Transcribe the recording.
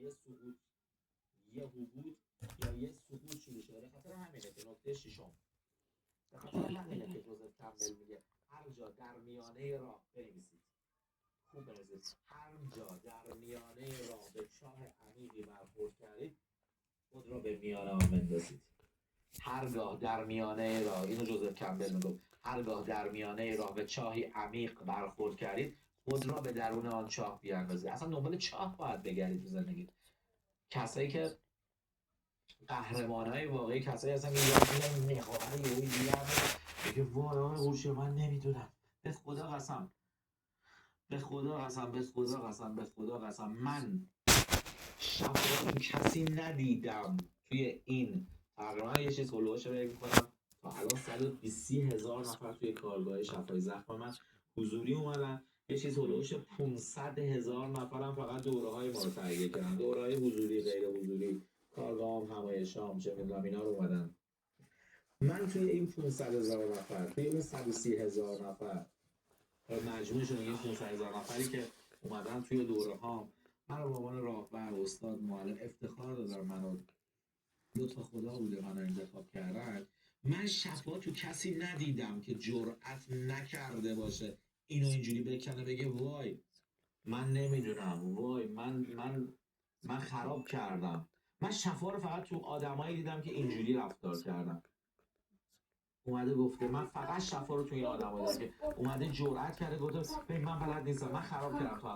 یه سقوط، یه هبوط یا یه سقوط شروع شده. به خاطر همینه که نکته ششم، به خاطر همینه که جوزف کمبل میگه هر جا در میانه راه بنویسید، خوب بنویسید، هر جا در میانه راه به چاه عمیقی برخورد کردید خود را به میان آن بندازید. هرگاه در میانه راه، اینو جوزف کمبل میگفت، هرگاه در میانه راه به چاهی عمیق برخورد کردید خود را به درون آن چاه بیاندازید. اصلا دنبال چاه باید بگردید تو زندگی. کسایی که قهرمانای واقعی کسایی هستن که یاد میگن نخواهر یهو دیگه میگه وای آقای هوشی من نمیدونم، به خدا قسم، به خدا قسم، به خدا قسم، به خدا قسم، من شفا کسی ندیدم توی این تقریبا یه چیز هلوهاش رو میکنم تا الان 120,000 نفر توی کارگاه شفای زخم من حضوری اومدن. یه چیز هلوهاش 500,000 نفر هم فقط دوره های ما رو تهیه کردن، دوره های حضوری غیر حضوری، کارگاه هم، همایشام، چه میدونم اینا رو اومدن. من توی این 500,000 نفر، توی اون 130,000 نفر، مجموعشون این 500,000 نفری که اومدن توی دوره ها، من رو به عنوان راهبر، استاد، معلم افتخار دادم، منو لطف خدا بوده منو انتخاب کردن. من شفا تو کسی ندیدم که جرأت نکرده باشه اینو اینجوری بکنه بگه وای من نمیدونم، وای من خراب کردم. من شفا رو فقط تو آدمایی دیدم که اینجوری رفتار کردن. اومده گفته من فقط شفا رو تو این آدمایی دیدم که اومده جرأت کرده گفته من بلد نیستم، من خراب کردم تا الان.